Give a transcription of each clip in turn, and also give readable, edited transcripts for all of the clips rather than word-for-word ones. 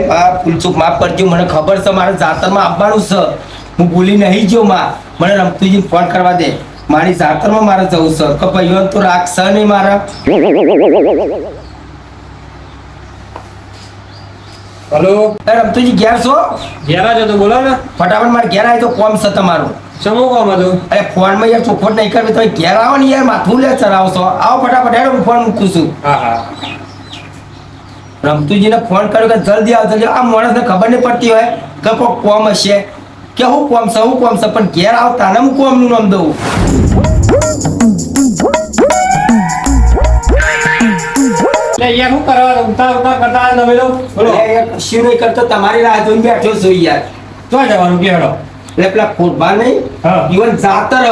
ભાઈ ફૂલચૂક માફ કરજો, મને ખબર છે મારે જાતરમાં આવવાનું છે, હું ભૂલી નહીં ગયો માં. મને રમતુજી ફોન કરવા દે, મારી જાતરમાં મારે જવું છે કે ભાઈઓ તો રાખશે નહીં મારા. હલો રમતુજી ઘેર છો? ઘેરા છો તો બોલો ને. ફટાફટ મારે ઘેર આવે તો કોમ છે તમારું. સમો કોમ હતું? અરે ફોનમાં યાર ચોખવટ નહીં કરવી, તમે ઘેર આવો ને યાર, માથું લે ચલાવશો. આવો ફટાફટ, હેડો હું ફોન મૂકું છું. હા હા રમતુજીને ફોન કર્યો કે જલ્દી આવ જલ્દી. આ માણસને ખબર નહીં પડતી હોય કે કોઈ કોમ હશે, કે હું કોમ છે હું કોમ છે, પણ ઘેર આવતા ને હું કોમનું નામ દઉં. યાર શું કરવા ઉતાર કરતા તમે તો બોલો. કશું નહીં કરતો, તમારી રાહ જોઈને બેઠો છું યાર. ક્યાં જવાનું કેવડો? એટલે પેલા ફૂટબાલ નહીં, હા. ઈવન જાતર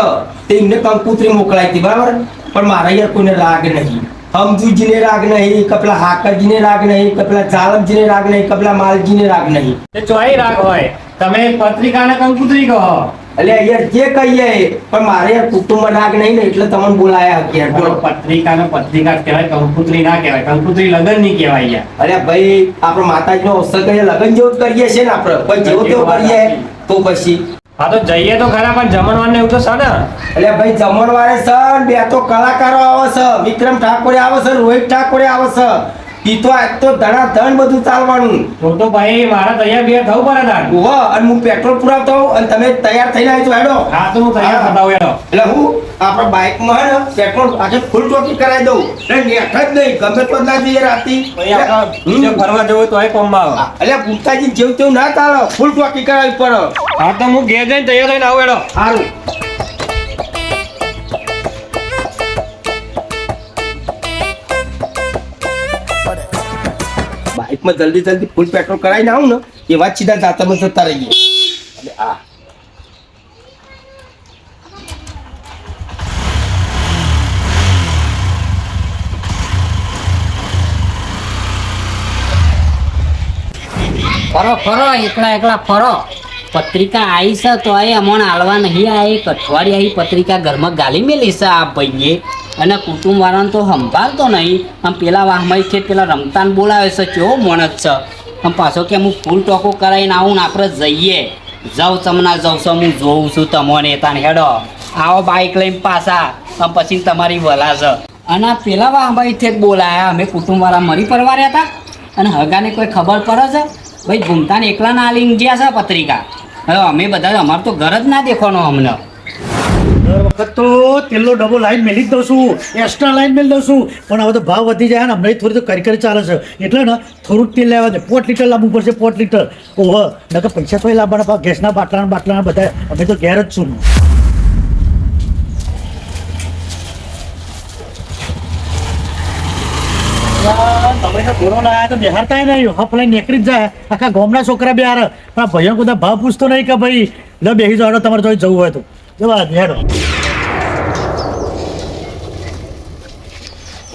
તેમને કંકુતરી મોકલાઈ હતી બરાબર, પણ મારા યાર કોઈને રાગ નહીં. સમજુજીને રાગ નહીં, કપલા હાકરજીને રાગ નહીં, કપલા જાલમજીને રાગ નહીં, કપલા માલજીને રાગ નહીં. એ ચોઈ રાગ હોય, તમે પત્રિકાને કંકુતરી કહો. એટલે યાર જે કહીએ, પણ મારે યાર કુટુંબમાં રાગ નહીં ને એટલે તમને બોલાયા અત્યારે. બોલો. પત્રિકાને પત્રિકા જ કહેવાય, કંકુતરી ના કહેવાય. કંકુતરી લગન ની કહેવાય યાર. અરે ભાઈ આપણે માતાજીનો અવસર કરીએ, લગ્ન જેવું જ કરીએ છીએ ને આપણે, પણ જેવો તેવો કરીએ તો પછી. હા તો જઈએ તો ખરા, પણ જમણવાર ને એવું તો છે ને. એટલે ભાઈ જમણવારે સર બે તો કલાકારો આવે છે, વિક્રમ ઠાકોરે આવે છે, રોહિત ઠાકોરે આવે છે. ઈ તો આજ તો ધડાધડ બધું ચાલવાનું. તો ભાઈ મારા તૈયાર બે થવું પડે તાર. ઓહો, અને હું પેટ્રોલ પુરાવતો હોઉં અને તમે તૈયાર થઈને આવી તો હેડો. હા તો હું તૈયાર થતા હોઉં હેડો. એટલે હું આપણા બાઇકમાં હે ને પેટ્રોલ આજે ફૂલ ટોકી કરાવી દઉં. એટલે નેઠ જ નહીં, ગમે તો જ ના જઈએ રાતી. ભાઈ આપણે બીજે ફરવા જવું હોય તો એ કોમમાં આવે. એટલે ભૂતાજી જેવું તેવું ના ચાલે, ફૂલ ટોકી કરાવી પડે. હા તો હું ઘેર જઈને તૈયાર થઈને આવું હેડો. સારું. બાઇકમાં જલ્દી જલ્દી ફૂલ પેટ્રોલ કરાવીને આવું ને એ વાત સીધા જાતરમાં જતા રહીએ. એટલે આ ફરો ફરો એકલા એકલા ફરો. પત્રિકા આવી છે તો એ અમોને હાલવા નહીં. આ એક અઠવાડિયે આવી પત્રિકા ઘરમાં ગાલી મેલી છે આ ભાઈએ, અને કુટુંબ વાળાને તો સંભાળતો નહીં. આમ પેલા વાહમાં છે પેલા રમતાન બોલાવે છે, કેવો મોણસ છે. આમ પાછો કે હું ફૂલ ટોકો કરાવીને આવું ને આપણે જઈએ. જાઉં તમને જાઉં છું, હું જોઉં છું તમને તાને હેડો આવો બાઇક લઈને પાછા. આમ પછી તમારી વલા છે. અને આ પેલા વાહમાં છે બોલાયા, અમે કુટુંબવાળા મરી પરવાર્યા હતા, અને હગાને કોઈ ખબર પડે છે ભાઈ ઘૂમતાને એકલા ના આલી ગયા છે પત્રિકા. હવે અમે બધા અમારે તો ઘર જ ના દેખવાનો અમને. દર વખત તો તેલનો ડબ્બો લાઈન મેલી જ દઉં છું, એક્સ્ટ્રા લાઈન મેલી દઉં છું, પણ હવે તો ભાવ વધી જાય ને હમણાં થોડી તો કરી ચાલે છે. એટલે ને થોડુંક તેલ લેવા દે, 5 લીટર લાવવું પડશે, 5 લીટર. ઓહો, નકર પૈસા તો લાવવાના, ગેસના બાટલાના બધા. અમે તો ઘેર જ છું. તમે તો ઘોડો લાયા તો બેહારતા નહીં, હફ લઈને નીકળી જ જાય. આખા ગામના છોકરા બેહાર, પણ ભાઈઓ બધા ભાવ પૂછતો નહીં કે ભાઈ લો બેસી જાઓ, તમારે તો જવું હોય તો જવા હેડો.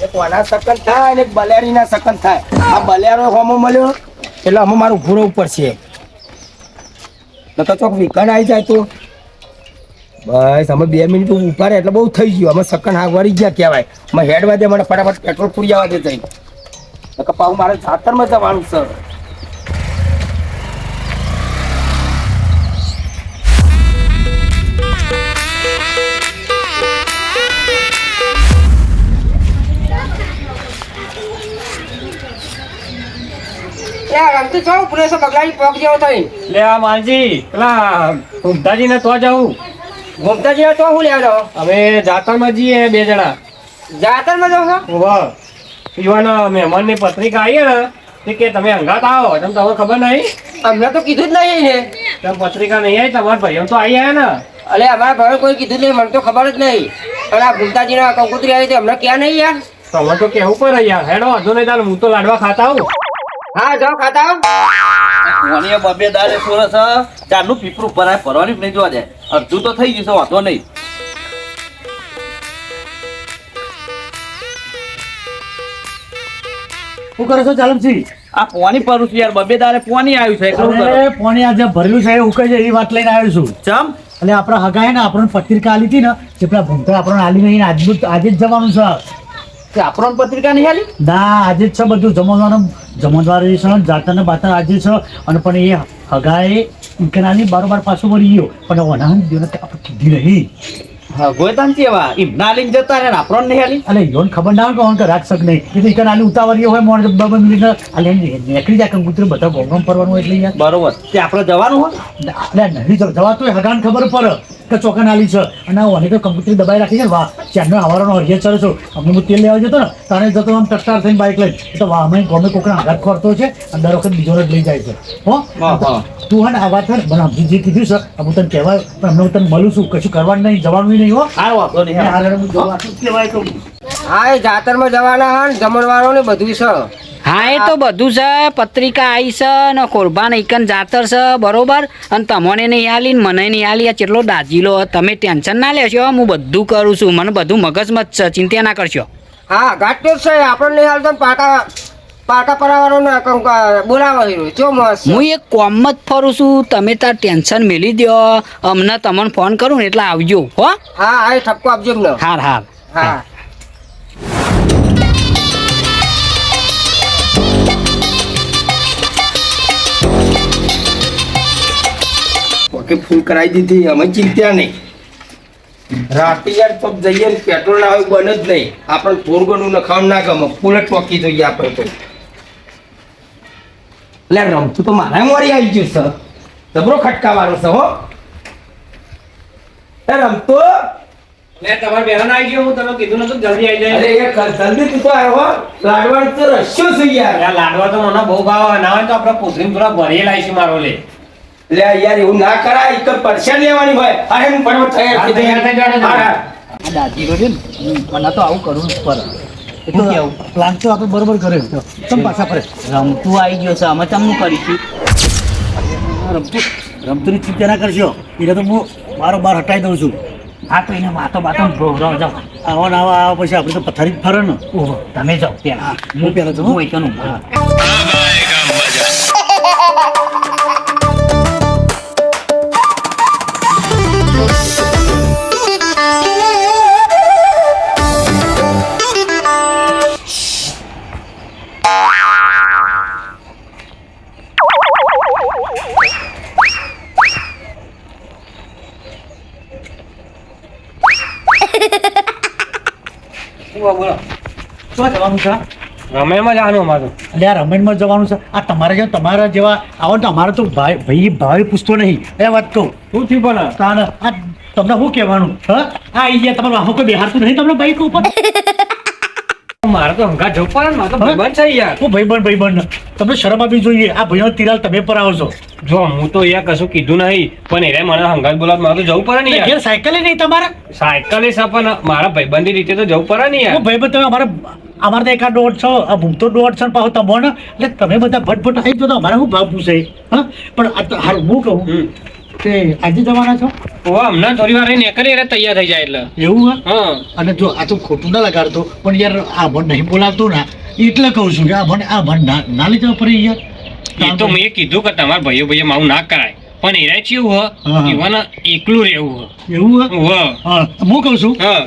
એક વાના સકન થાય અને એક બલેરીના સકન થાય. આ બલેરો હોમો મળ્યો એટલે અમે મારું ભૂરો ઉપર છે. નકર ચોક વિકન આવી જાય તો બસ અમે 2 મિનિટ ઉભા રહે એટલે બહુ થઈ ગયું. અમે સકન હા વળી ગયા કહેવાય. અમે હેડવા દે, મને ફટાફટ પેટ્રોલ પૂરી આવવા દે જઈ. નકર પાછું મારે જાતરમાં જવાનું છે. લે આ માલજી પેલા ઘૂમતાજી ને તો જાઉં. ઘૂમતાજી તો હું લેવાનો અમે જાતરમાં જઈએ 2 જણા. જાતરમાં જાઉં છો? વાહ, ઈવાના મહેમાન ની પત્રિકા આવી ને તે કે તમે અંગાત આવો. તમને ખબર નહીં? અમને તો કીધું જ નહીં ને. તમે પત્રિકા નહીં આવી, તમારા ભાઈઓ તો આવી આવ્યા ને. અરે અમારા ભાઈ કોઈ કીધું નહીં, મને તો ખબર જ નહીં. પણ આ ઘૂમતાજીના કંકોત્રી આવી અમને ક્યાં નહીં યાર. તમે તો કેવું પડે યાર. હેડો વાંધો નહીં, તારે હું તો લાડવા ખાતા આવું. હા જાઓ ખાતા આવો. કોણીએ બબે દાડે સોરસ ચારનું પીપરું ભરાય, ભરવાની નહીં જોવા જાય. અડધું તો થઈ ગયું છે, વાંધો નહીં. શું કરો છો ચાલમસિંહ? આ પોની પરું છું યાર, બબે દાડે પોની આવ્યું છે એટલું કરો. અરે પાણી આજે ભરેલું છે એ ઉકાઈ જાય એ વાત લઈને આવ્યો છું. ચમ એટલે આપણા હગાએ ને આપણને પત્રિકા આલી હતી ને, જે પેલા ભૂમતા આપણને આલી નહીં, આજે જ જવાનું છે. કે આપણને પત્રિકા નહીં આલી? ના આજે જ છે બધું જમણવારી છે જાતર બાતર આજે છે અને પણ એ હગાએ ઉકેલાની બારોબાર પાછો વળી ગયો પણ વનાહન દેવને આપણે કીધી નહીં. હા ગોયતાન કેવા ઇમના લઈને જતા રહે ને આપણને નહીં આલી? અલે યોન ખબર ના હોય કે રાખ શક નહીં એટલે ઇકનાલી ઉતાવળી હોય મોણ 2 મિનિટ અલે નીકળી જાય કંકુતરી બધા ગોગમ ફરવાનું એટલે યાર બરોબર તે આપણે જવાનું હોય? અલે નહીં જવા તો હગાન ખબર પડે કે ચોકા નાલી છે અને ઓને તો કંકુતરી દબાઈ રાખી છે વાહ ચારનો આવવાનો હરિયા ચાલે છો અમને હું તેલ લેવા જતો ને તાણે જતો આમ ટસ્ટાર થઈને બાઇક લઈને તો વાહ અમે ગમે કોકના આઘાત ખોરતો છે અને દર વખત બીજો જ લઈ જાય છે હો તું હે ને આ વાત મને જે કીધું છે હું તને કહેવાય પણ હમણાં હું તને મળું છું કશું કરવાનું નહીં જવાનું નહીં હો હા વાંધો નહીં હા. હારે હું જવા શું કહેવાય તો હા એ જાતરમાં જવાના હા ને જમણવારો ને બધું છે. હા એ તો બધું છે પત્રિકા આવી છે ને કોરબાન એકન જાતર છે બરોબર અને તમને નહીં આલી ને મને નહીં આલી આ કેટલો દાજીલો તમે ટેન્શન ના લેશો હું બધું કરું છું મને બધું મગજમાં જ છે ચિંતા ના કરશો. હા ઘાટ છે આપણને નહીં હાલતો પાકા પરાવાનો ને બોલાવા રહ્યો ચો મસ્ત. હું એક કોમ જ ફરું છું તમે તાર ટેન્શન મેલી દો અમને તમને ફોન કરું ને એટલે આવજો હો. હા હા એ ઠપકો આપજો એમને. હાર હાર હા ઓકે ફૂલ કરાવી દીધી અમે ચિંતા નહીં. રાતે યાર તો જઈએ ને પેટ્રોલ ના હોય બને જ નહીં આપણે થોડું ઘણું નખાવાનું ના ગમે ફૂલ જ ટોકી જોઈએ આપણે તો. એટલે રમતું તો મારા મોરી આવી ગયું છે જબરો ખટકાવાનું છે હો એ રમતો તમારે બહેન આવી ગયો હું તમે કીધું નતું જલ્દી આવી અરે જાય. એ જલ્દી તું તો આવ્યો હો લાડવાનું તો રસ્યો છે યાર. યાર લાડવા તો મને બહુ ભાવ ના હોય તો આપણે કોથળી પૂરા ભરી લાવીશું મારો લે. એટલે યાર એવું ના કરાય એક પરસેન્ટ લેવાની હોય અરે હું ફટાફટ તૈયાર હા, થઈ તૈયાર થઈ જાઓ ને. હા, હા. આ દાજીલો છે ને મને તો આવું કરવું જ પડે. એ તો પ્લાન તો આપણે બરોબર કર્યો તો તમ પાછા ફરે રમતું આવી ગયો છે અમે તમને કરીશું. રમતુની ચિંતા ના કરશો એટલે તો હું બારોબાર હટાવી દઉં છું હા તો એને વાતો બાતો ભોગવડાવો જાઓ. આવા ને આવા પછી આપણે તો પથારી જ ફરે ને ઓહો તમે જાઓ ત્યાં હું પહેલા જાઉં, હો. હું એકનું બોલો શું જવાનું છે રમેણમાં જવાનું અમારું. એટલે આ રમણમાં જવાનું છે આ તમારા જેવા આવો ને અમારે તો ભાઈ પૂછતો નહીં એ વાત કહું શું થયું પણ તાન આ તમને શું કહેવાનું હા આ આવી ગયા તમારું આખો કોઈ બિહારતું નહીં તમને બાઈક ઉપર મારે તો હંગાત જવું પડે ને મારે તો ભાઈબંધ છે યાર. હું ભાઈબંધ તમને શરમ આપવી જોઈએ આ ભાઈનો તિરાલ તમે પર આવો છો જો હું તો યાર કશું કીધું નહીં પણ એને મને હંગાત બોલાવ મારે તો જવું પડે ને યાર. ઘેર સાયકલ નહીં તમારે સાયકલ છે પણ મારા ભાઈબંધી રીતે તો જવું પડે ને યાર. હું ભાઈબંધ તમે અમારે તો એકાદ દોઢ છો આ ભૂમતો દોઢ છો ને પાછો તમને એટલે તમે બધા ભટભટ આવી જો તો અમારે શું ભાવ પૂછે હા પણ આ તો હારું હું કહું કે આજે જવાના છો ઓ હમણાં થોડી વાર રહીને નીકળી એટલે તૈયાર થઈ જાય એટલે. એવું હા હા અને જો આ તો ખોટું ના લગાડતો પણ યાર આ ભણ નહીં બોલાવતું ના એટલે કહું છું કે આ ભણ ના લઈ જવા પડે યાર એ તો મેં કીધું કે તમારા ભાઈઓ મારું ના કરાય પણ એરા ચેવું હા, હ હા. એવાને એકલું રહેવું એવું હ હા હા હું કહું છું હા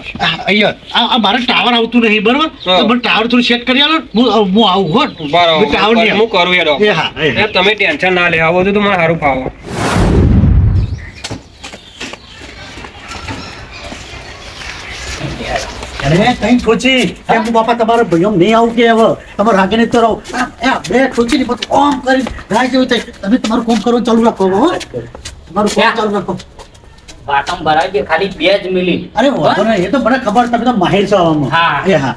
અહીંયા આ મારે ટાવર આવતું નહીં બરાબર હા. તો મને ટાવર થોડું સેટ કરી આલો હું આવું હો બરાબર ટાવર નહીં હું કરું યાર એ હા એ હા. તમે ટેન્શન ના લે આ બધું તો મને સારું ફાવે. અરે કઈ ખોચી એમ હું બાપા તમારા ભાઈઓ નહીં આવું કે હવે તમે રાગીને તો રહો બે ખોચી ને બધું ઓમ કરી રાહ જેવું થાય તમે તમારું કામ કરવાનું ચાલુ રાખો હો તમારું કામ ચાલુ રાખો વાતમ ભરાઈ ગઈ ખાલી 2 જ મિનિટ. અરે વાંધો નહીં એ તો મને ખબર તમે તો માહિર છો આવામાં હા. એ હા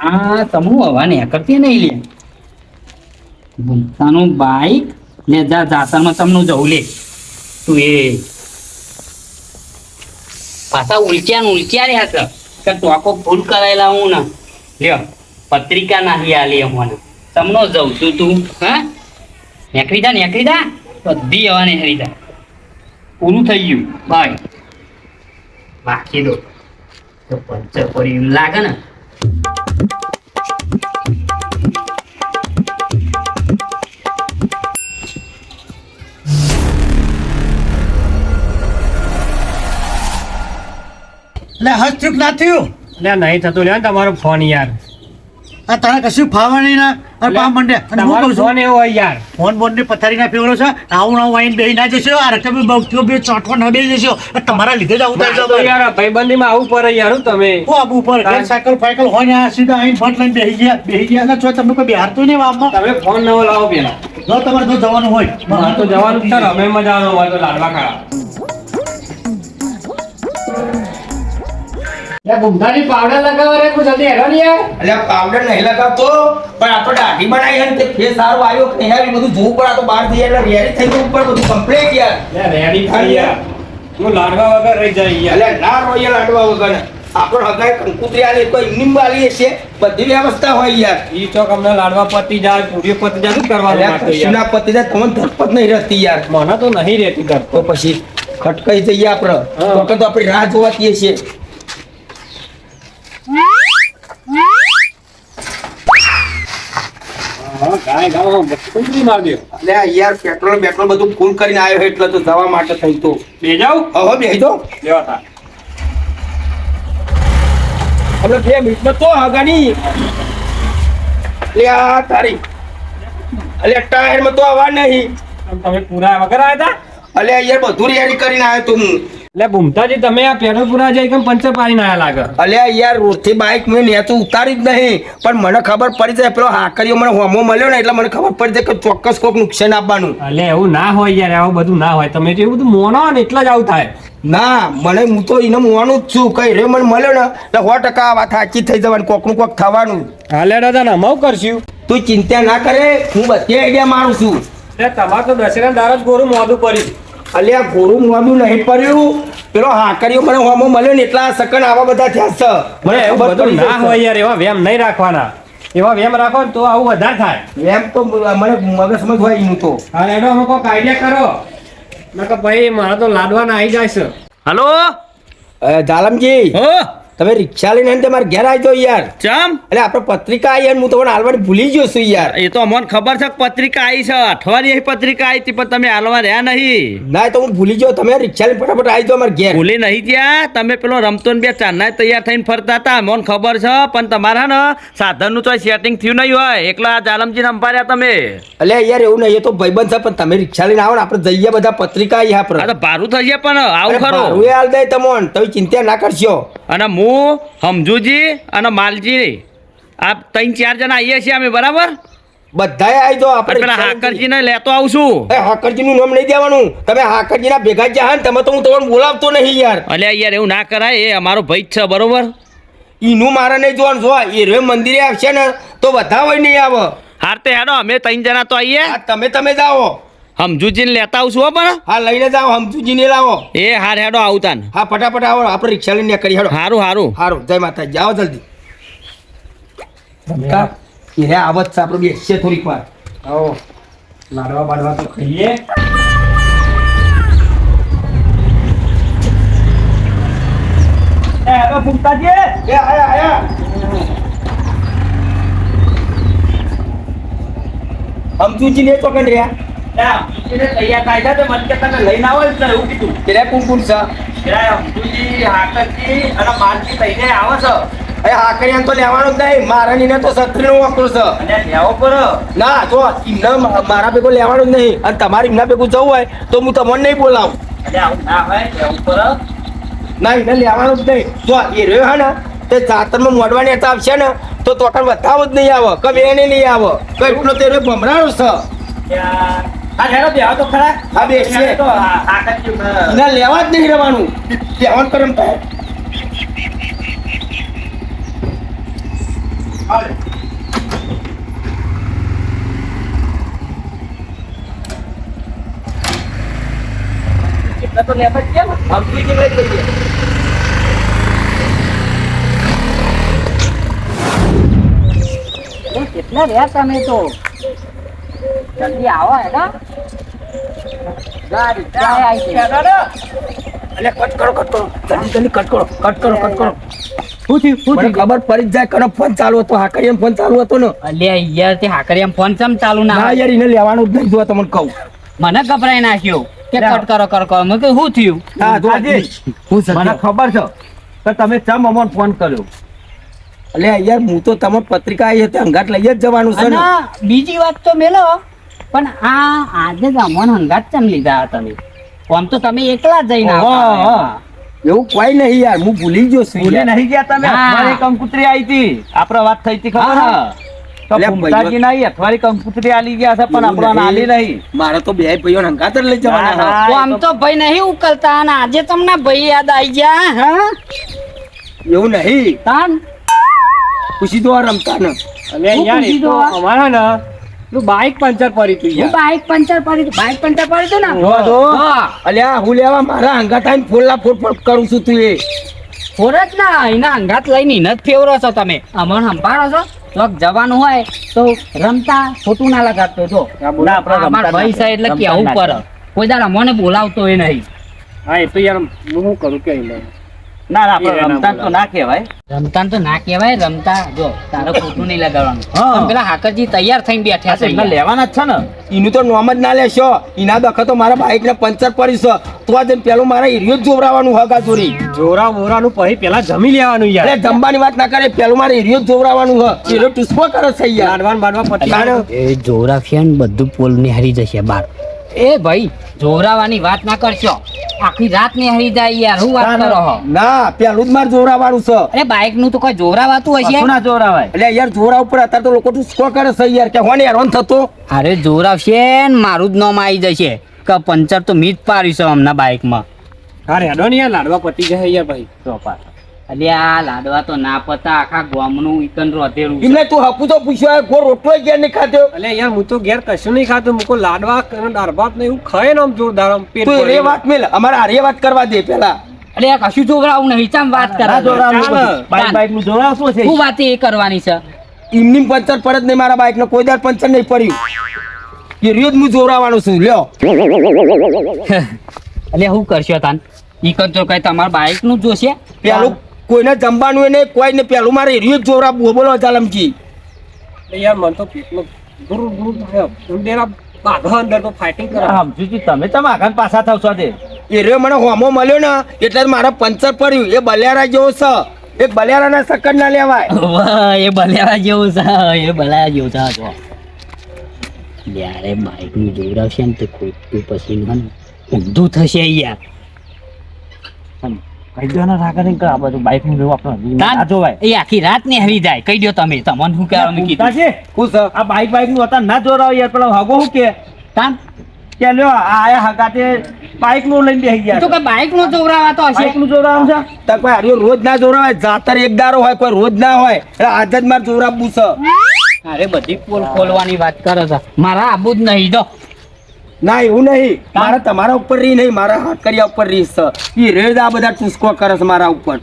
આ તમું હવા ને કરતી નહીં લે ભૂમતાનું બાઈક લે જા જાતરમાં તમનું જવું લે તું એ પાછા ઉલચ્યા રહ્યા છે કે ટોકો ફૂલ કરાયેલા હું ને લ્યો પત્રિકા નાહી આલી મને તમનો જઉં છું તું હા નેકરી જા બધી હવા નેકરી જા પૂરું થઈ ગયું બાય બાકી દો તો પંચર પડી લાગે ને એટલે હજ થયું કે ના થયું એટલે નહીં થતું લ્યો ને તમારો ફોન યાર. આ તારે કશું ફાવા નહીં ના અને પા મંડે અને હું તમારો કહું છું ફોન એવો હોય યાર. ફોન બોન ને પથારી ના ફેવરો છે આવું આવીને બેહી ના જશો આ રકમ બગતો બે ચોટવા ના બેસી જશો આ તમારા લીધે જ આવું થાય તો છે યાર ભાઈબંધીમાં આવું પડે યાર હું તમે. હું આબુ ઉપર સાયકલ ફાયકલ હોય ને આ સીધા આવીને ફટ લઈને બેહી ગયા ના છો તમે કોઈ બિહારતો નહીં વાપમાં તમે ફોન નવો લાવો પેલા. જો તમારે તો જવાનું હોય મારે તો જવાનું જ છે ને, અમે મજાનો હોય તો લાડવા ખાવા. ભૂમતાજી પાવડર લગાવો રે કોઈ જલ્દી હેરો ને યાર. એટલે પાવડર નહીં લગાવતો પણ આ તો દાઢી બનાવી છે ને તે ફેસ સારો આવ્યો કે નહીં આવ્યું બધું જોવું પડે. આ તો બહાર જઈએ એટલે રેડી થઈ જવું પડે બધું કમ્પ્લીટ યાર. યાર રેડી થઈ યાર. હું લાડવા વગર રહી જાય યાર. એટલે ના રોયલ લાડવા વગર આપણો હગાઈ કંકુતરી આલી કોઈ ઇમનીમ આલીએ છે બધી વ્યવસ્થા હોય યાર. ઈ ચોક અમને લાડવા પતી જાય પૂરી પતી જાય શું કરવાનું એટલે મારે તો કશુંના યાર. પતિ જાય તમને ધરપત નહીં રહેતી યાર. મને તો નહીં રહેતી ઘર. તો પછી ખટકાઈ જઈએ આપણે હા. તો આપણી રાહ જોવાતીએ છીએ. હા ગાય ગાવ કુંતરી માર દે. એટલે આ યાર પેટ્રોલ બેટ્રોલ બધું ફૂલ કરીને આવ્યો એટલે તો જવા માટે થઈ તો બે જાવ હવે બેસી દો લેવા તા. આપણે 2 મિનિટમાં તો હગાની એટલે આ તારી એટલે ટાયરમાં તો આવવા નહીં. તમે પૂરા વગર આવ્યા હતા. એટલે યાર બધું રેડી કરીને આવ્યો તું હું. એટલે ભૂમતાજી તમે આ પેટ્રોલ પૂરા જાય કેમ પંચર પાડીને આયા લાગે. અલ્યા યાર રોડથી બાઇક મેં નેતું ઉતારી જ નહીં પણ મને ખબર પડી જાય પેલો હાકરીઓ મને હોમો મળ્યો ને એટલે મને ખબર પડી જાય કે ચોક્કસ કોઈક નુકસાન આપવાનું. એટલે એવું ના હોય યાર, આવું બધું ના હોય. તમે તો એવું બધું મોનો ને એટલે જ આવું થાય. ના મને હું તો એને મોવાનું જ છું કઈ રે મને મળ્યો ને એટલે 100% આ વાત સાચી થઈ જવાની કોકનું કોક થવાનું. હાલે દાદા ને અમાવ કરશું. તું ચિંતા ના કરે હું બધી આઈડિયા મારું છું. એટલે તમારે તો દશેરા દાર જ ગોરું મોઢું પડ્યું. અલ્યા ગોરું મોડું નહીં પડ્યું પેલો હાકરીઓ મને હોમો મળ્યો ને એટલા સકન આવા બધા થયા છે. મને એવું ખબર બધું પડી ના છે. હોય યાર, એવા વેમ નહીં રાખવાના. એવા વેમ રાખો ને તો આવું વધારે થાય. એમ તો મને મગજમાં જ હોય એનું તો. હા એનો અમે કોઈક આઈડિયા કરો. નકર ભાઈ મારા તો લાડવાના આવી જાય છે. હલો જાલમજી હો તમે રિક્ષા લઈને આવીને તમારે ઘેર આવી જાઓ યાર. ચમ એટલે આપણે પત્રિકા આવી અને હું તમને હાલવાની ભૂલી ગયો છું યાર. એ તો અમને ખબર છે કે પત્રિકા આવી છે અઠવાડિયે પત્રિકા આવી હતી પણ તમે હાલવા રહ્યા નહીં. ના તો હું ભૂલી ગયો તમે રિક્ષા લઈને ફટાફટ આવી જાઓ અમારે ઘેર. ભૂલી નહીં ત્યાં તમે પેલો રમતો ને બે ચારના તૈયાર થઈને ફરતા હતા મને ખબર છે પણ તમારા ને સાધનનું તો સેટિંગ થયું નહીં હોય એકલા જાલમજી સંભાળ્યા તમે. એટલે યાર એવું નહીં એ તો ભાઈબંધ છે પણ તમે રિક્ષા લઈને આવો ને આપણે જઈએ બધા પત્રિકા આવી આપણે. આ તો ભારું થશે પણ આવું ખરું. ભાડું એ હાલ દે તમોન તમે ચિંતા ના કરશો. અને હું સમજુજી અને માલજી આ 3-4 જણા આવીએ છીએ અમે બરાબર. બધાએ આવી જાઓ અને આપણે પેલા રિક્ષા લઈને હાકરજીને લેતો આવશું. એ હાકરજીનું નામ નહીં દેવાનું તમે હાકરજીના ભેગા જ જા ને તમે તો હું તમને બોલાવતો નહીં યાર. અલ્યા યાર એવું ના કરાય એ અમારો ભાઈ જ છે બરોબર. એનું મારે નહીં જોવાનું જો એ રે મંદિરે આવશે ને તો બધા હોય નહીં આવે. હાર તે હેડો અમે 3 જણા તો આવીએ. આ તમે જાઓ સમજુજીને લેતા આવશું હો પણ. હા લઈને જાઓ હમજુજીને લાવો. એ હાર હેડો આવતાન. હા ફટાફટ આવો આપણે રિક્ષા લઈને કરી હેડો. હારું હારું. સારું જય માતાજી જાઓ જલ્દી. એ આવત છે આપણે બેસીએ થોડીક વાર. આવો લાડવા બાડવા તો ખાઈએ. એ હવે ફૂમતાજી એ આયા હમજુજી ને તો કન રહ્યા તૈયાર થાય છે તો મને કે તમે લઈને આવો એટલે એવું કીધું. પેલા કોણ કોણ છે સમજુજી હાકરજી અને માલજી થઈને આવે છે. એ હાકરિયાન તો લેવાનું જ નહીં મારા નીને તો સત્રીનો વાકડો છે. અને લેવો પડે. ના જો એમને મારા ભેગું લેવાનું જ નહીં અને તમારે એમના ભેગું જવું હોય તો હું તમને નહીં બોલાવું. અને આવું ના હોય લેવું પડે. ના એને લેવાનું જ નહીં જો એ રહ્યો હે ને તે જાતરમાં મોડવાની હતા આવશે ને તો તોકન બતાવો જ નહીં આવે કઈ એને નહીં આવે કઈ એટલો તે રહ્યો ભમરાનો છે. હા હેડો બે તો ખરા. હા બેસીએ તો હાકરજી એને લેવા જ નહીં રહેવાનું લેવાનું કરે એમ થાય. તો લેવા જ કેમ હમજી લઈ જઈએ. કેટલા રહ્યા તમે તો જલ્દી આવો હેડો. ગાડી ક્યાં આવી છે? એટલે કટ કરો જલ્દી કટ કરો શું થયું મને ખબર પડી જ જાય કનો ફોન ચાલુ હતો હાકરિયાનો ફોન ચાલુ હતો ને. અલ્યા યાર તે હાકરિયામાં ફોન ચમ ચાલુ ના ના હોય? યાર એને લેવાનું જ નહીં જો તમને કહું. મને ગભરાઈ નાખ્યો કે કટ કરો મેં કહ્યું શું થયું? હા જો હાજી. હું મને ખબર છે તો તમે ચમ અમોને ફોન કર્યો? એટલે યાર હું તો તમારી પત્રિકા આવી હતી અંગાટ લઈ જ જવાનું છે ને. અને બીજી વાત તો મેલો, પણ આજે જ અમોને હંગાત ચમ લીધા તમે? આમ તો તમે એકલા જ જઈને ઓહો, આવતા. એવું કોઈ નહીં યાર, હું ભૂલી ગયો છું ભૂલી યાર. નહીં ગયા તમે? હા. અઠવાડિયે કંકુતરી આવી હતી, આપણે વાત થઈ હતી ખબર હા. છે? તો એટલે ભૂમતાજી નહીં, અઠવાડિયે કંકુતરી આલી ગયા છે પણ એવું આપણને આલી નહીં. નહીં. મારે તો બે ભાઈઓ અંગાત જ લઈ જવાના હા, છે. હા. તો આમ તો ભાઈ નહીં ઉકલતા, અને આજે તમને ભાઈ યાદ આવી ગયા. હા એવું નહીં, તાન પૂછી દો આ રમતા ને. અને શું યાર એ પૂછી તો દો? અમારા ને પેલું બાઇક પંચર પડી તું હું યાર. બાઇક પંચર પડી હતું, બાઇક પંચર પડી હતું ને. જોવા દો. હા. અલ્યા હું લેવા મારા અંગાત આવીને ફોડલા ફોડ કરું છું તું એ. ફોર જ ના, એના અંગાત લઈને એને જ ફેવરો છો તમે. અમને સંભાળો છો તો જવાનું હોય તો રમતા ખોટું ના લગાડતો જો. ના, આપણે અમાર રમતા ભાઈ છે એટલે રમતા કેવું ના પડે. કોઈ દાડો અમને બોલાવતો એ નહીં. હા એ તો યાર હું શું કરું કે નહીં. ના ના, આપણે એ ના રમતા તો ના કહેવાય. રમતા તો ના કહેવાય, રમતા જો તારે ખોટું નહીં લગાડવાનું. હા. પણ પેલા હાકરજી તૈયાર થઈને બેઠા આ તો છે એમને અહીંયા. લેવાના જ છે ને. એનું તો નોમ જ ના લેશો. એના દખત મારા બાઈક ને પંચર પડી છે તો આ જઈને પેલું મારા હીરો જ જોવરાવાનું હગા ચોરી. જોરા બોરાનું પછી પેલા જમી લેવાનું યાર. અરે જમવાની વાત ના કરે, પેલું મારે હીરો જ જોવરાવાનું હ. હીરો ટુસ્પો કરે છે યાર. લાડવાન બાડવા પછી તાણે એ જોરાફિયાન બધું પોલ ને હારી જશે બાર. એ ભાઈ જોરાવાની વાત ના કરશો, આખી રાત ને હારી જાય યાર. હું વાત કરો છો? ના, પેલું જ મારે જોવરાવાનું છે. અરે બાઇક નું તો કોઈ જોરાવાતું હશે? કશું ના જોરાવાય. એટલે યાર જોરા ઉપર અત્યારે તો લોકો ટુસ્પો કરે છે યાર કે હોને હેરાન થતો. અરે જોરાવશે ને મારું જ નામ આવી જશે કે પંચર તો મીજ પાડી છે હમણાં બાઇકમાં. હા રેડો ને યાર લાડવા પતી જાય યાર ભાઈ. તો પાછા. અલ્યા લાડવા તો ના પતા, આખા ગામનું ઈકન રોધેલું છે. એમને તું હપુ તો પૂછ્યો ગો રોટલો ઘેર નહીં ખાધો. અલે યાર હું તો ઘેર કશું નહીં ખાતું. મૂકો લાડવા અને દાળ ભાત ને એવું ખાય ને આમ જોરદાર આમ પેટ તું એ ભરીને. વાત મેલ, અમારે આરે વાત કરવા દે પેલા. અલ્યા કશું જોરાવું નહીં, ચામ વાત ના કરે જોરાવાનું ચાલે. બધું. બાઈક બાઈકનું જોરાવશું છે. શું વાત એ કરવાની છે? એમની પંચર પડે જ નહીં મારા બાઈક ને, કોઈ દાડ પંચર નહીં પડ્યું. એ રહ્યો જ હું જોરાવાનું છું લ્યો. અલ્યા શું કરશો તાન? ઈકન તો કઈ તમારા બાઇક નું જોશે? પેલું કોઈને જમવાનું એ નહીં, કોઈ ને પેલું મારે રહ્યો જ જોરાવું. બોલો જાલમજી. એટલે યાર મને તો પેટમાં ગુરુ ગુરુ થાય. ઊંડેરા બાંધો અંદર તો ફાઇટિંગ કરે. હા, સમજુજી, તમે ચમ આગળ પાછા થશો તે? એ રહ્યો મને હોમો મળ્યો ને એટલે જ મારા પંચર પડ્યું. એ બલિયારા જેવો છે, એક બલિયારાના સક્કર ના લેવાય. વાહ, એ બલ્યા જેવું છે, એ બલ્યા જેવું છે. જો યારે બાઇક નું જોરાવશે ને તો ખોટું પછી ઊંધું થશે યાર. કહી દો ને રાગા નહીં કે આ બધું બાઈકનું લેવું આપણે ના તાન જોવાય. એ આખી રાત ને હરી જાય. કહી દો તમે, તમને શું કહેવાનું કીધું? ભૂમતાજી, શું છે? આ બાઈક બાઈકનું હતા ના જોરાવ યાર. પેલો હગો શું કે તાન કે લ્યો આ આયા હગાતે બાઈકનું લઈને બેસી ગયા તો છે. કે બાઇક નો જોરાવાતો હશે. બાઈકનું જોરાવાનું છે. તો કોઈ હાર્યો રોજ ના જોરાવાય, જાતર એક દારો હોય, કોઈ રોજ ના હોય. એટલે આજ જ મારે જોરાવવું છે. અરે બધી પોલ ખોલવાની વાત કરે છે. મારા આબુ જ નહીં દો. ના એવું નહીં, મારે તમારા ઉપર રી નહીં, મારા હાથ કર્યા ઉપર રી છે. એ રેજ આ બધા ટુસ્કો કરે છે મારા ઉપર,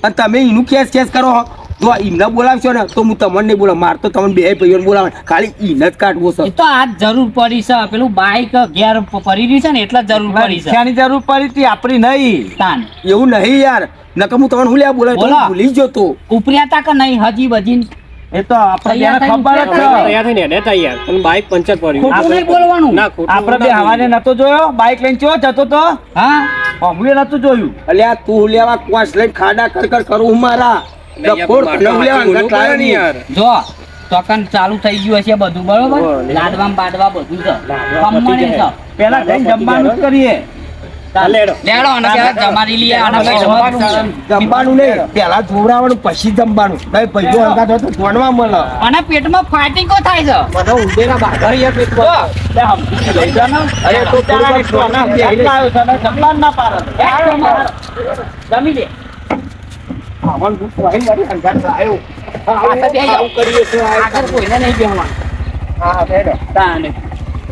અને તમે એનું કેસ કેસ કરો છો. જો એમને બોલાવશો ને તો હું તમને નહીં બોલાવ. મારે તો તમને બે ભાઈઓને બોલાવે, ખાલી એને જ કાઢવો છે. એ તો આજ જરૂર પડી છે. પેલું બાઇક ઘેર પડી રહ્યું છે ને એટલે જ જરૂર પડી છે. પૈસાની જરૂર પડી હતી, આપણી નહીં. તાન એવું નહીં યાર, નકર હું તમને હું લેવા બોલાવ, બોલો. તમે ભૂલી જ જતો. ઉપર્યાતા કે નહીં હજી બધી? એ તો આપણે તૈયાર બેને ખબર જ થઈને છે. તૈયાર થઈને હેડે તા યાર. પણ બાઇક પંચર પડ્યું. ખોટું નહીં બોલવાનું. ના ખોટું આપણે બે ના હવાને નતો જોયો બાઈક લઈને ચો જતો તો હા અમુએ નતું જોયું. અલ્યા તું લેવા કોસ લઈને ખાડા કર કર કરું હું મારા યાર, ડફોડ મારે તને લેવા હાચું અંગત લાવ્યો બોલવું પડે ને નહીં. યાર. જો તોકન ચાલુ થઈ ગયું હશે બધું બરોબર. લાડવા બાડવા બધું છે. ખમણી છે. પેલા જઈને જમવાનું જ કરીએ. ચાલે હેડો. લેડો અને કે જમાડી લઈએ અને પછી જમવાનું. જમવાનું નહીં, પેલા જોવરાવાનું પછી જમવાનું. ભાઈ ભાઈઓ અંગાત હોય તો ધોણવા મળે. અને પેટમાં ફાટિંગો થાય છે. મને ઊંધેરા બાધા યાર પેટમાં. લે હમણાં લઈ જા ને. અરે તો પેલા થોડું એટલું ઘણું ના ખાઈ આવ્યો છે ને જમવાનું ના પાડે. જમી લે. ખાવાનું ભૂખ વાળી વાળી અંગાત આવ્યો. પાછા બે આવું કરીએ છીએ, આ આગળ કોઈને નહીં બેહવાનું. હા બેડો. તાને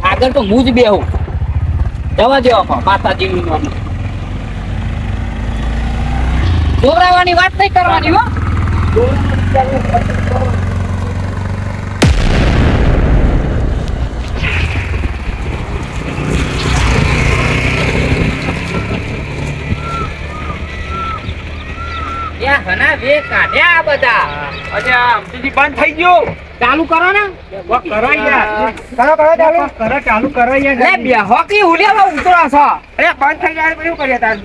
આગળ તો હું જ બેહું. જવા દો માતાજીનું નામ. દોરાવાની વાત નહીં કરવાની હો. યા ઘણા વે કાઢ્યા આ બધા. અરે આ હમતીજી બંધ થઈ ગયું. ચાલુ કરો ને. વાહ, કરો યાર. કરો ચાલુ. કરો ચાલુ કરો યાર. લે બે હોકી ઉલેવા ઉતરો છો. અરે બંધ થઈ જાય એવું કરીએ તાર.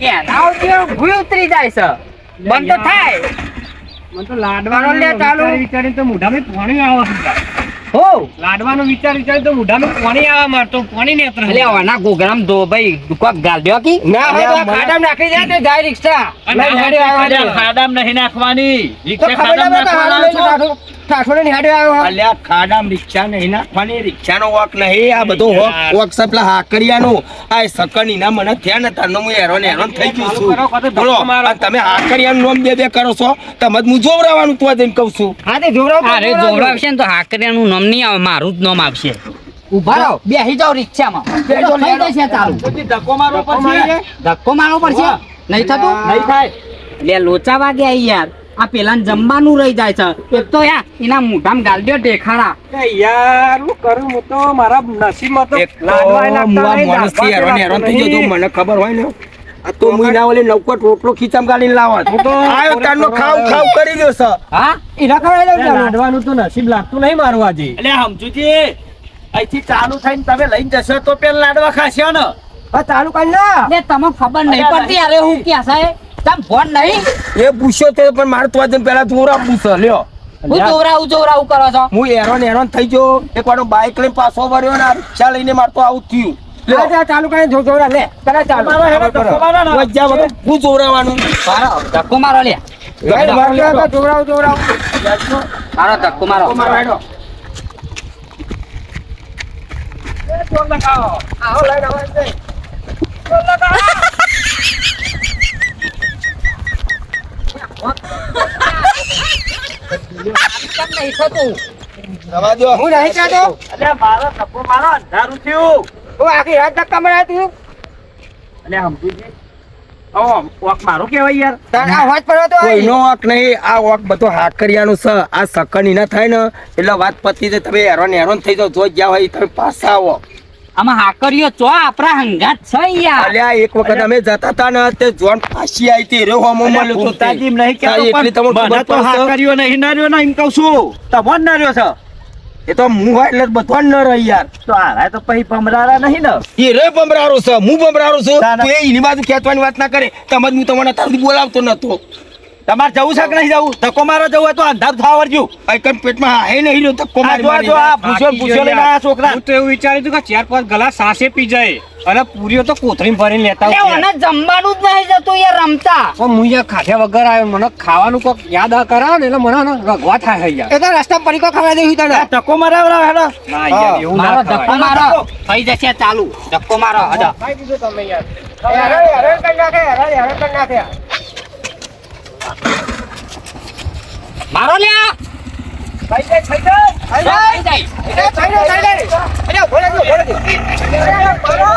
એના ઉપર ભૂઈ ઉતરી જાય છે બંધ તો થાય મને તો લાડવાનો લે ચાલુ. વિચારી તો મોઢામાં પાણી આવે હો લાડવાનો વિચારી તો મોઢામાં પાણી આવે માર તો પાણી ને એટલે આના ગોગરામ દો ભાઈ કોક ગાલ દ્યો કી ના હોય તો ખાડામાં નાખી દે તો જાય રિક્ષા લઈને હેડે આવ્યો છે. ખાડામાં નહીં નાખવાની તો રિક્ષા ખબર ના ખાડામાં પડે, હારું નાખવાના લઈને ઠાઠોને હેડે આવ્યો છે. અલ્યા ખાડામાં રિક્ષા નહીં નાખવાની રિક્ષાનો વોક નહીં, આ બધો વોક છે પેલા હાકરિયાનો. આ સકની ના મને થયા ને તારનો હું હેરાન થઈ ગયો છું. બોલો આ તમે હાકરિયાનું નામ બે કરો છો, તમે હું જોવરાવાનું તો જઈને કહું છું. હા તે અરે જોવડાવશે ને તો હાકરિયાનું નામ નહીં આવે મારું જ નામ આવશે ઉભા રહો બેહી જાઓ રિક્ષામાં બેહી થઈ જશે ચાલુ ધક્કો મારવો પડશે ધક્કો મારવો પડશે નહીં થતું નહીં થાય લે લોચા વાગે આઈ યાર આ પેલાને જમવાનું રહી જાય છે એક તો યા એના મોઢામાં ગાલ દ્યો ઢેખાડા યાર હું કરું હું તો મારા નસીબમાં તો એક તો લાડવા હું આ નાખતા માણસથી નહીં, હેરાન થઈ ગયો નહીં. તો મને ખબર હોય ને આ તો હું ના ઓલી નવકટ રોટલો ખીચામાં ગાડીને લાવત. હું તો આયો તારનો ખાવ કરી દો છે. હા એના ખબર અરે લાડવાનું તો નસીબ લાગતું નહીં મારું આજે એટલે સમજુજી અહીંથી ચાલુ થઈને તમે લઈને જશો તો પેલા લાડવા ખાશો ને ચાલુ કરી ના લે તમને ખબર નહીં પડતી અરે હું ક્યાં છે તમ ફોન નહીં એ પૂછ્યો તે પણ મારે તો આજે પેલા જોરાવું છે. લ્યો હું જોવરાવું કરો છો હું હેરાન થઈ ગયો. એક વાર બાઇક લઈને પાછો વળ્યો ને આ રિક્ષા લઈને મારે તો આવું થયું. લ્યો. ચાલુ કરીને જોવરા લે કરે ચાલુ મારો હેરો ધક્કો મારો ને. વચ્ચા વગર હું જોરાવાનું. ધક્કો મારો લે જોરાવું. મારો ધક્કો મારો મારો હેડો. આવો લઈને આવો છે. નહીં થતું રવા દો. હું નહીં ચાહતો. એટલે મારો ધક્કો મારો અંધારું થયું હું આખી રાત ધક્કા માર્યા તું. એટલે સમજુજી ઓ કોક મારું કહેવાય યાર તારા અવાજ પડ્યો તો કોઈનો વાંક નહીં. આ વાંક બધો હાકરિયાનું છે. આ સકની ના થાય ને એટલે વાત પતી જાય. તમે હેરાન થઈ જાઓ. જો જ્યાં હોય તમે પાછા આવો. આમાં હાકરીઓ ચો આપણા હંગાત છે યાર અલ્યા એક વખત અમે જતા હતા ને તે જોન ફાંસી આવી હતી રે હોમો મળ્યો તો તે. ભૂમતાજી એમ નહીં કહેતો, હા, એટલી તમને પણ મને ખબર તો પડશે. હા કર્યો નહીં ના રહ્યો ને એમ કહું છું તમો જ ના રહ્યો છે એ તો હું હોય એટલે બધો ન રહી યાર. તો હારા તો પછી ભમરારા નહીં ને એ રે બમરારો છે, હું બમરારો છું. ના, ના. તું એ એની બાજુ ખેંચવાની વાત ના કરે. તમે હું તમને તારથી બોલાવતો નતો. તમારે જવું છે કે નહીં જવું ધક્કો મારો જવું હોય તો અંધાર થવા વળજો આઈકન પેટમાં હાય નહીં રહ્યો ધક્કો મારી આ જો આ મારી. ભૂસ્યો લઈને આયા છોકરા હું તો એવું વિચાર્યું હતું કે 4-5 ગ્લાસ સાસે પી જાય અને પૂરીઓ તો કોથળીમાં ભરીને લેતા લે આવું. ઓને જમવાનું જ નહીં જતું યાર રમતા પણ હું અહીંયા ખાધ્યા વગર આવ્યો મને ખાવાનું કોક યાદ કરાવો ને એટલે મને ને રગવા થાય છે યાર. એ તો રસ્તા પડીકો ખવડાવી દઈશું તને. આ ધક્કો મારાવરા હેડો ના યાર એવું મારો ના ધક્કો થવાય. મારો થઈ જશે ચાલુ ધક્કો મારો હજો ખાઈ દીધું તમે યાર. હેરાન કરી નાખે, હેરાન કરી નાખે. મારો લે થઈ જાય, થઈ જાય. થઈ જાય એ થઈ જાય, થઈ જાય. અરે ભોળે દો, ભોળે દો. અરે ભોળો.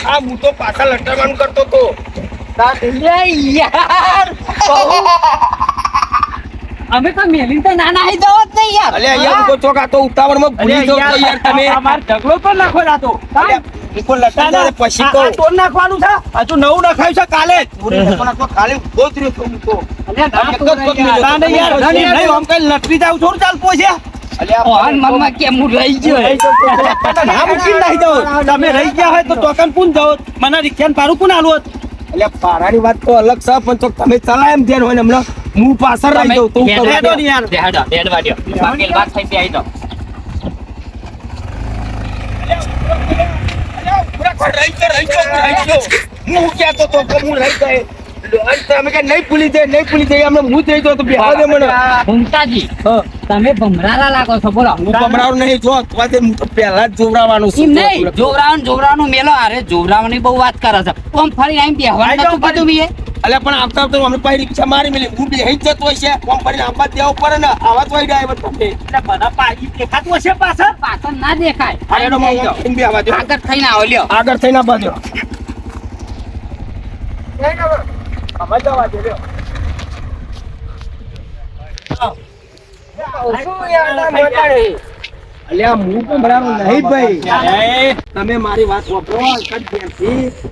આ હું તો પાછા લટરવાનું કરતો તો. લે યાર અમે તો મેલી તો ના નાહી દો જ નહીં યાર અલે અહીંયા મૂકો ચોક. આ તો ઉતાવળમાં ભૂલી જાઓ છો યાર તમે. અમાર ઢગલો પર નાખો રાતો અલ્યા, મૂકો લટરવાનું પછી કહું. તો નાખવાનું છે હજુ નવું નખાયું છે કાલે જ પૂરી લટરવાનું ખાલી ઉભો જ રહ્યો તો મૂકો. અલ્યા એક જ પગ મેલ્યો. ના, નહીં યાર, ના, નહીં, નહીં, આમ કઈ લટરી જાવ થોડું ચાલતો છે અલ્યા, ઓન મમ્મા કે હું રહી ગયો ના મૂકીને નહીં જાઓ તમે રહી ગયા હોય તો ટોકન પૂન જાઓ મને રિક્ષાને પારું પૂન આલું હોત. અલ્યા, પારાની વાત તો અલગ છે પણ તો તમે ચલાય એમ ધ્યાન હોય ને હમણાં હું પાછળ રહી જાઉં તો હું કરું. હેડો ને યાર. દેડો દેડવા દો બાકી વાત થઈ જાય તો હું કહેતો તો કે હું રહી જાય. તમે કે નહીં ભૂલી જાય, નહીં ભૂલી જાય. હમણાં હું જ રહી જાઉં તો બેહવા દે મને. ભૂમતાજી હા. તમે ભમરારા લાગો છો બોલો હું ભમરાવું નહીં. જો અથવા તે હું તો પહેલા જ જોવરાવાનું એમ નહીં જોવરાવાનું મેલો અરે જોવરાવાની બહુ વાત કરે છે ઓમ ફરી આમ બેહવાનું નતું કીધું મીએ અલ્યા, પણ આવતા આવતા અમને પાછી રિક્ષા મારી મેલી. હું બેહી જ જતો હોય છે. કોમ ફરીને આંબા દેવા પડે ને. આવા જ હોય ડ્રાઈવર તમે. એટલે મને પાછી દેખાતું હશે પાછળ પાછળ ના દેખાય આ એનો માં ઓમ બેહવા દો. આગળ થઈને આવો લ્યો આગળ થઈને આંબા દો. આંબા જવા દે, લ્યો. અલ્યા, હું ભમરાનો નહીં ભાઈ. તમે મારી વાત વાપરો.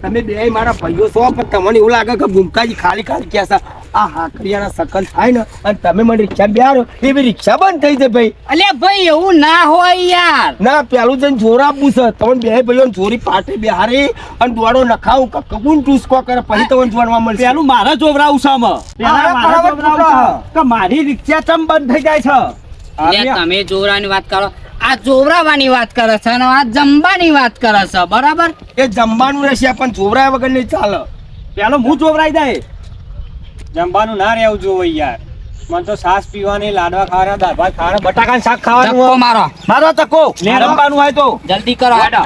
તમે બે મારા ભાઈઓ છો પણ તમને એવું લાગે કે ભૂમકાજી ખાલી ખાલી કહે છે. આ હાકરિયાના સકન થાય ને અને તમે મને રિક્ષા બેહારો એવી રિક્ષા બંધ થઈ જાય ભાઈ. અલ્યા ભાઈ એવું ના હોય યાર. ના પેલું જઈને જોર આપવું છે તમને બે ભાઈઓ જોરી પાટે બેહારી અને દોડો નખાવું કકુન ટૂસકો કરે પછી તમને જોડવા મળશે. પેલું મારે જોવરાવું છે આમાં. પેલા મારે જોવરાવું છે કે મારી રિક્ષા ચમ બંધ થઈ જાય છે. અલ્યા તમે જોવરાની વાત કરો, આ જોવરાવાની વાત કરે છે અને આ જમવાની વાત કરે છે, બરાબર? એ જમવાનું રહેશે પણ જોવરાયા વગર નહીં ચાલે. પેલો હું જોવરાઈ જાય. જમવાનું ના રહેવું જોઈએ યાર. મને તો છાશ પીવાની, લાડવા ખાવાના, દાળ ભાત ખાવાના, બટાકાનું શાક ધક્કો ખાવાનું. મારો, મારો તકો રમવાનું હોય તો જલ્દી કરો હેડો.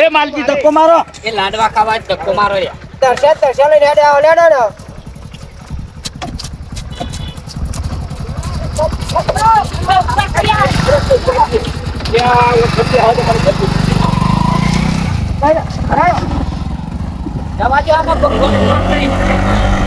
એ માલજી તકો મારો. એ લાડવા ખાવા જ ધક્કો મારો યાર. દર્શન લઈને હેડે આવો લેડો ને. જવા દો આમાં ભગવાન.